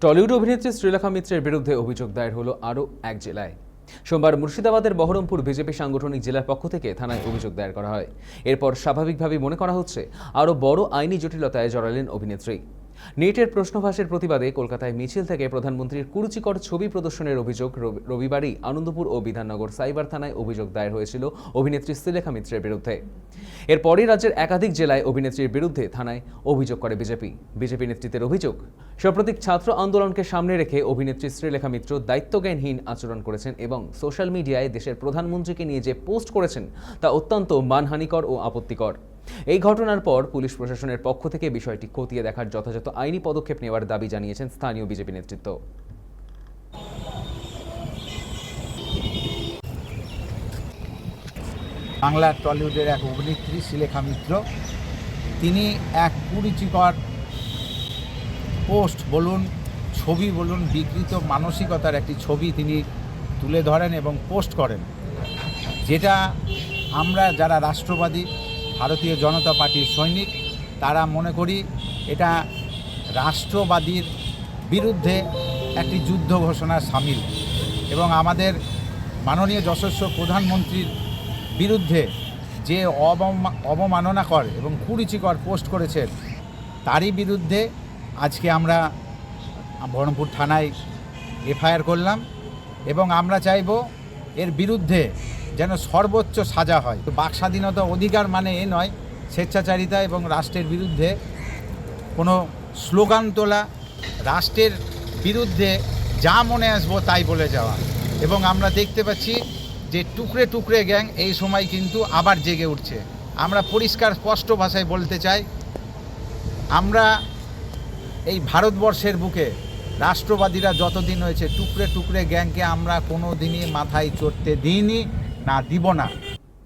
Tollywood অভিনেত্রী শ্রীলেখা মিত্রের বিরুদ্ধে অভিযোগ দায়ের হলো আরও এক জেলায়। সোমবার মুর্শিদাবাদের বহরমপুর বিজেপি সাংগঠনিক জেলার পক্ষ থেকে থানায় অভিযোগ দায়ের করা হয়। এরপর স্বাভাবিকভাবেই মনে করা হচ্ছে আরও বড় আইনি জটিলতায় জড়ালেন অভিনেত্রী। নেটের প্রশ্নভাসের প্রতিবাদে কলকাতায় মিছিল থেকে প্রধানমন্ত্রীর কুরুচিকর ছবি প্রদর্শনের অভিযোগ রবিবারই আনন্দপুর ও বিধাননগর সাইবার থানায় অভিযোগ দায়ের হয়েছিল অভিনেত্রী শ্রীলেখা মিত্রের বিরুদ্ধে। এরপরই রাজ্যের একাধিক জেলায় অভিনেত্রীর বিরুদ্ধে থানায় অভিযোগ করে বিজেপি নেতৃত্বের অভিযোগ, সাম্প্রতিক ছাত্র আন্দোলনকে সামনে রেখে অভিনেত্রী শ্রীলেখা মিত্র দায়িত্বজ্ঞানহীন আচরণ করেছেন এবং সোশ্যাল মিডিয়ায় দেশের প্রধানমন্ত্রীকে নিয়ে যে পোস্ট করেছেন তা অত্যন্ত মানহানিকর ও আপত্তিকর। এই ঘটনার পর পুলিশ প্রশাসনের পক্ষ থেকে বিষয়টি খতিয়ে দেখার যথাযথ আইনি পদক্ষেপ নেওয়ার দাবি জানিয়েছেন স্থানীয় বিজেপি নেতৃত্ব। বাংলার টলিউডের এক অভিনেত্রী শ্রীলেখা মিত্র, তিনি এক কুরুচিকর পোস্ট বলুন, ছবি বলুন, বিকৃত মানসিকতার একটি ছবি তিনি তুলে ধরেন এবং পোস্ট করেন, যেটা আমরা যারা রাষ্ট্রবাদী ভারতীয় জনতা পার্টির সৈনিক তারা মনে করি এটা রাষ্ট্রবাদীর বিরুদ্ধে একটি যুদ্ধ ঘোষণার সামিল এবং আমাদের মাননীয় যশস্বী প্রধানমন্ত্রীর বিরুদ্ধে যে অবমাননাকর এবং কুরুচিকর পোস্ট করেছেন তারই বিরুদ্ধে আজকে আমরা বহরমপুর থানায় এফআইআর করলাম এবং আমরা চাইব এর বিরুদ্ধে যেন সর্বোচ্চ সাজা হয়। বাক স্বাধীনতা অধিকার মানে এ নয় স্বেচ্ছাচারিতা এবং রাষ্ট্রের বিরুদ্ধে কোনো স্লোগান তোলা, রাষ্ট্রের বিরুদ্ধে যা মনে আসবো তাই বলে যাওয়া। এবং আমরা দেখতে পাচ্ছি যে টুকরে টুকরে গ্যাং এই সময় কিন্তু আবার জেগে উঠছে। আমরা পরিষ্কার স্পষ্ট ভাষায় বলতে চাই, আমরা এই ভারতবর্ষের বুকে রাষ্ট্রবাদীরা যতদিন হয়েছে টুকরে টুকরে গ্যাংকে আমরা কোনো দিনই মাথায় চড়তে দিইনি, না দিব না।